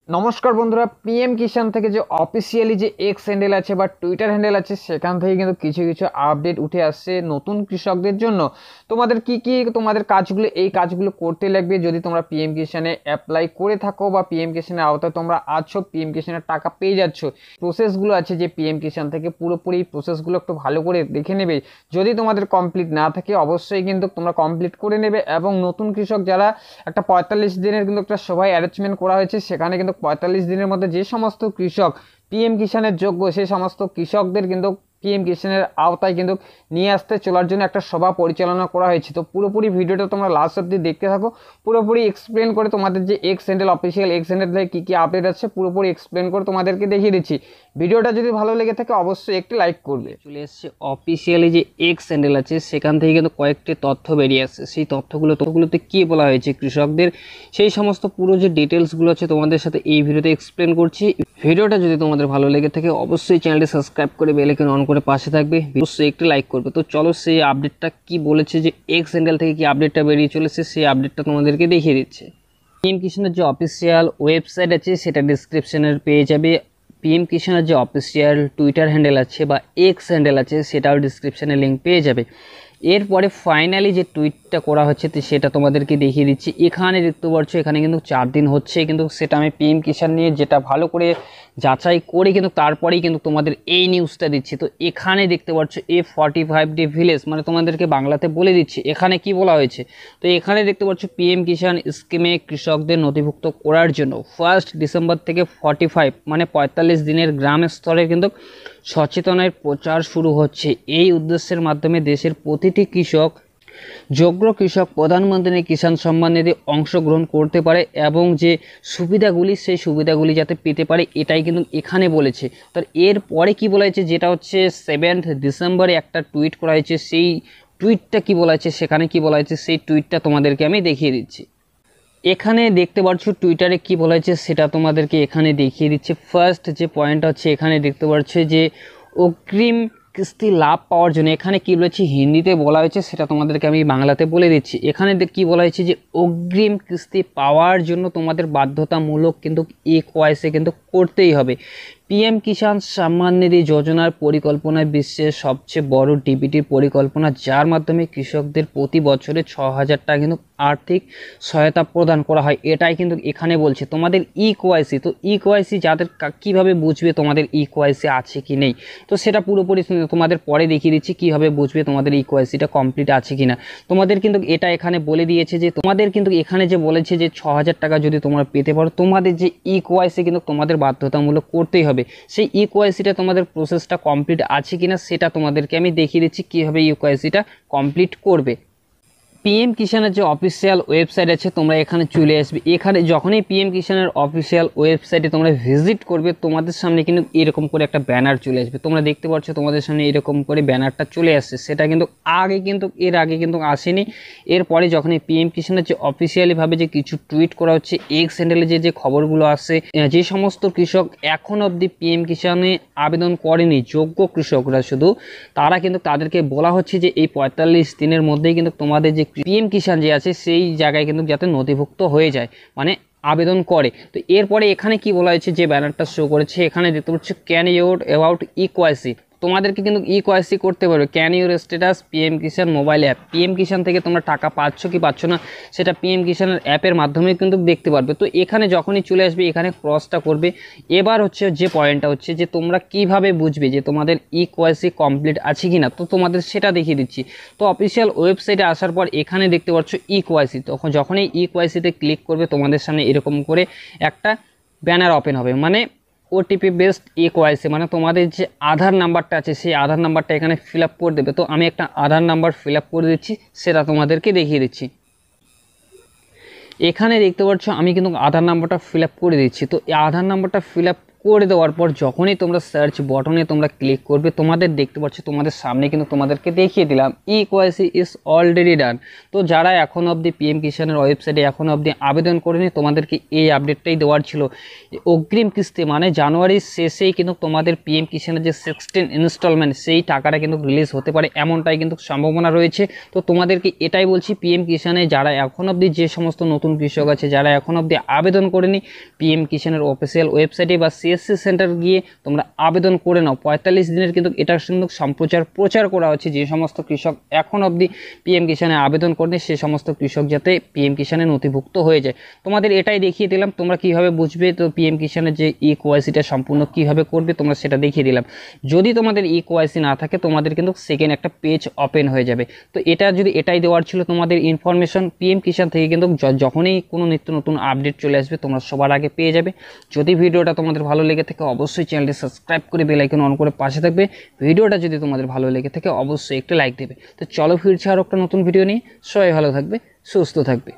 নমস্কার বন্ধুরা, পিএম কিষাণ থেকে যে অফিসিয়ালি যে এক্স হ্যান্ডেল আছে বা টুইটার হ্যান্ডেল আছে সেখান থেকে কিন্তু কিছু কিছু আপডেট উঠে আসছে নতুন কৃষকদের জন্য। তোমাদের কি তোমাদের কাজগুলো এই কাজগুলো করতে লাগবে যদি তোমরা পিএম কিষাণে অ্যাপ্লাই করে থাকো বা পিএম কিষাণের আওতায় তোমরা আছো, পিএম কিষাণের টাকা পেয়ে যাচ্ছ। প্রসেসগুলো আছে যে পিএম কিষাণ থেকে পুরোপুরি প্রসেসগুলো একটু ভালো করে দেখে নেবে। যদি তোমাদের কমপ্লিট না থাকে অবশ্যই কিন্তু তোমরা কমপ্লিট করে নেবে। এবং নতুন কৃষক যারা, একটা 45 দিনের কিন্তু একটা সভায় অ্যারেঞ্জমেন্ট করা হয়েছে, সেখানে কিন্তু 45 দিনের মধ্যে যে সমস্ত কৃষক পিএম কিষাণের যোগ্য সেই সমস্ত কৃষকদের কিন্তু পিএম কিষাণের আওতায় কিন্তু নিয়ে আসতে চলার জন্য একটা সভা পরিচালনা করা হয়েছে। তো পুরোপুরি ভিডিওটা তোমরা লাস্ট অব্দি দেখতে থাকো। পুরোপুরি এক্সপ্লেন করে তোমাদের যে x handle official x handle থেকে কী কী আপডেট আছে পুরোপুরি এক্সপ্লেন করে তোমাদেরকে দেখিয়ে দিচ্ছি। ভিডিওটা যদি ভালো লেগে থাকে অবশ্যই একটি লাইক করবে। চলে এসছে অফিসিয়ালি যে এক্স হ্যান্ডেল আছে সেখান থেকে কিন্তু কয়েকটি তথ্য বেরিয়ে আসছে। সেই তথ্যগুলোতে কী বলা হয়েছে কৃষকদের, সেই সমস্ত পুরো যে ডিটেলসগুলো আছে তোমাদের সাথে এই ভিডিওতে এক্সপ্লেন করছি। ভিডিওটা যদি তোমাদের ভালো লেগে থাকে অবশ্যই চ্যানেলটি সাবস্ক্রাইব করে বেল আইকন অন করে পাশে থাকবে, অবশ্যই একটি লাইক করবে। তো চলো সেই আপডেটটা কি বলেছে, যে এক্স হ্যান্ডেল থেকে কি আপডেটটা বেরিয়ে চলেছে সেই আপডেটটা তোমাদেরকে দেখিয়ে দিচ্ছে। পিএম কিষাণের যে অফিসিয়াল ওয়েবসাইট আছে সেটা ডিসক্রিপশনের পেয়ে যাবে। পিএম কিষাণের যে অফিসিয়াল টুইটার হ্যান্ডেল আছে বা এক্স হ্যান্ডেল আছে সেটাও ডিসক্রিপশানে লিঙ্ক পেয়ে যাবে। এরপরে ফাইনালি যে টুইটটা করা হচ্ছে সেটা তোমাদেরকে দেখিয়ে দিচ্ছি। এখানে দেখতে পাচ্ছ এখানে কিন্তু 4 দিন হচ্ছে, কিন্তু সেটা আমি পিএম কিষাণ নিয়ে যেটা ভালো করে যাচাই করে কিন্তু তারপরেই কিন্তু তোমাদের এই নিউজটা দিচ্ছি। তো এখানে দেখতে পাচ্ছ A45D ভিলেজ, মানে তোমাদেরকে বাংলাতে বলে দিচ্ছি এখানে কি বলা হয়েছে। তো এখানে দেখতে পাচ্ছ পিএম কিষাণ স্কিমে কৃষকদের নথিভুক্ত করার জন্য 1 ডিসেম্বর থেকে 45 মানে 45 দিনের গ্রাম স্তরে কিন্তু সচেতনের প্রচার শুরু হচ্ছে। এই উদ্দেশ্যের মাধ্যমে দেশের প্রতিটি কৃষক, যোগ্য কৃষক প্রধানমন্ত্রী কিষাণ সম্মান নিধি অংশগ্রহণ করতে পারে এবং যে সুবিধাগুলি সেই সুবিধাগুলি যাতে পেতে পারে এটাই কিন্তু এখানে বলেছে। তো এরপরে কি বলা হয়েছে, যেটা হচ্ছে 7 ডিসেম্বরে একটা টুইট করা হয়েছে, সেই টুইটটা কি বলা হয়েছে, সেখানে কি বলা হয়েছে সেই টুইটটা তোমাদেরকে আমি দেখিয়ে দিচ্ছি। এখানে দেখতে পাচ্ছ টুইটারে কি বলা হয়েছে সেটা তোমাদেরকে এখানে দেখিয়ে দিচ্ছে। ফার্স্ট যে পয়েন্ট হচ্ছে এখানে দেখতে পাচ্ছ যে অগ্রিম কিস্তি লাভ পাওয়ার জন্য, এখানে কি বলেছে হিন্দিতে বলা হয়েছে সেটা তোমাদেরকে আমি বাংলাতে বলে দিচ্ছি। এখানে কি বলা হয়েছে যে অগ্রিম কিস্তি পাওয়ার জন্য তোমাদের বাধ্যতামূলক কিন্তু KYC কিন্তু করতেই হবে। পিএম কিষাণ সম্মান নিধি যোজনার পরিকল্পনায় বিশ্বের সবচেয়ে বড় ডিবিটির পরিকল্পনা, যার মাধ্যমে কৃষকদের প্রতি বছরে 6,000 টাকা কিন্তু আর্থিক সহায়তা প্রদান করা হয়। এটাই কিন্তু এখানে বলছে তোমাদের KYC। তো KYC যাদের কীভাবে বুঝবে তোমাদের KYC আছে কি নেই, তো সেটা পুরোপুরি তোমাদের পরে দেখিয়ে দিচ্ছি কীভাবে বুঝবে তোমাদের KYCটা কমপ্লিট আছে কিনা। তোমাদের কিন্তু এটা এখানে বলে দিয়েছে যে তোমাদের কিন্তু এখানে যে বলেছে যে 6,000 টাকা যদি তোমরা পেতে পারো তোমাদের যে KYC কিন্তু তোমাদের বাধ্যতামূলক করতেই হবে। সেই KYCটা তোমাদের প্রসেসটা কমপ্লিট আছে কিনা সেটা তোমাদেরকে আমি দেখিয়ে দিচ্ছি কীভাবে KYCটা কমপ্লিট করবে। পিএম কিষাণের যে অফিসিয়াল ওয়েবসাইট আছে তোমরা এখানে চলে আসবে। এখানে যখনই পিএম কিষাণের অফিসিয়াল ওয়েবসাইটে তোমরা ভিজিট করবে তোমাদের সামনে কিন্তু এরকম করে একটা ব্যানার চলে আসবে। তোমরা দেখতে পাচ্ছ তোমাদের সামনে এরকম করে ব্যানারটা চলে আসছে, সেটা কিন্তু এর আগে কিন্তু আসেনি। এরপরে যখনই পিএম কিষাণের যে অফিসিয়ালিভাবে যে কিছু টুইট করা হচ্ছে, এক্স হ্যান্ডেলে যে খবরগুলো আসছে, যে সমস্ত কৃষক এখন অবধি পিএম কিষাণে আবেদন করেনি, যোগ্য কৃষকরা শুধু, তারা কিন্তু তাদেরকে বলা হচ্ছে যে এই 45 দিনের মধ্যেই কিন্তু তোমাদের যে পিএম কিষাণ যে আছে সেই জায়গায় কিন্তু যাতে নথিভুক্ত হয়ে যায়, মানে আবেদন করে। তো এরপরে এখানে কি বলা হয়েছে, যে ব্যানারটা শো করেছে এখানে দেখতে পাচ্ছ ক্যান ইউর অ্যাবাউট KYC, তোমাদেরকে কিন্তু KYC করতে পারবে। Can your status PM Kisan mobile app, PM Kisan থেকে তোমরা টাকা পাচ্ছ কি পাচ্ছ না সেটা পিএম কিষাণের অ্যাপের মাধ্যমে কিন্তু দেখতে পারবে। তো এখানে যখনই চলে আসবে এখানে ক্রসটা করবে। এবার হচ্ছে যে পয়েন্টটা হচ্ছে যে তোমরা কিভাবে বুঝবে যে তোমাদের KYC কমপ্লিট আছে কি না, তো তোমাদের সেটা দেখিয়ে দিচ্ছি। তো অফিসিয়াল ওয়েবসাইটে আসার পর এখানে দেখতে পাচ্ছ KYC, তখন যখনই KYCতে ক্লিক করবে তোমাদের সামনে এরকম করে একটা ব্যানার ওপেন হবে, মানে OTP বেসড KYC, মানে তোমাদের যে আধার নাম্বারটা আছে সেই আধার নাম্বারটা এখানে ফিল আপ করে দেবে। তো আমি একটা আধার নাম্বার ফিল আপ করে দিচ্ছি, সেটা তোমাদেরকে দেখিয়ে দিচ্ছি। এখানে দেখতে পাচ্ছ আমি কিন্তু আধার নাম্বারটা ফিল আপ করে দিচ্ছি। তো এই আধার নাম্বারটা ফিল আপ করে দেওয়ার পর যখনই তোমরা সার্চ বটনে তোমরা ক্লিক করবে, তোমাদের দেখতে পাচ্ছ তোমাদের সামনে কিন্তু তোমাদেরকে দেখিয়ে দিলাম ইকেওয়াইসি ইজ অলরেডি ডান। তো যারা এখন অবধি পিএম কিষানের ওয়েবসাইটে এখন অবধি আবেদন করেনি, তোমাদেরকে এই আপডেটটাই দেওয়ার ছিল। অগ্রিম কিস্তি মানে জানুয়ারির শেষেই কিন্তু তোমাদের পিএম কিষানের যে 16 ইনস্টলমেন্ট সেই টাকাটা কিন্তু রিলিজ হতে পারে, এমনটাই কিন্তু সম্ভাবনা রয়েছে। তো তোমাদেরকে এটাই বলছি, পিএম কিষানে যারা এখন অবধি যে সমস্ত নতুন কৃষক আছে যারা এখন অবধি আবেদন করেনি, পিএম কিষানের অফিসিয়াল ওয়েবসাইটে বা সিএসসি সেন্টার গিয়ে তোমরা আবেদন করে নাও। 45 দিনের কিন্তু এটার কিন্তু প্রচার করা হচ্ছে, যে সমস্ত কৃষক এখন অবধি পিএম কিষানে আবেদন করেনি সে সমস্ত কৃষক যাতে পিএম কিষানে নথিভুক্ত হয়ে যায়। তোমাদের এটাই দেখিয়ে দিলাম, তোমরা কিভাবে বুঝবে তো পিএম কিষানের যে ইকেওয়াইসিটা সম্পূর্ণ কিভাবে করবে তোমরা সেটা দেখিয়ে দিলাম। যদি তোমাদের ইকেওয়াইসি না থাকে তোমাদের কিন্তু সেকেন্ড একটা পেজ ওপেন হয়ে যাবে। তো এটা যদি এটাই দেওয়ার ছিল তোমাদের ইনফরমেশন, পিএম কিষান থেকে কিন্তু যখনই কোনো নিত্য নতুন আপডেট চলে আসবে তোমরা সবার আগে পেয়ে যাবে। যদি ভিডিওটা তোমাদের ভালো লেগে থাকে অবশ্যই চ্যানেলটি সাবস্ক্রাইব করে বেল আইকন অন করে পাশে থাকবে। ভিডিওটা যদি তোমাদের ভালো লেগে থাকে অবশ্যই একটা লাইক দেবে। তো চলো ফিরছি আরও একটা নতুন ভিডিও নিয়ে, সবাই ভালো থাকবে, সুস্থ থাকবে।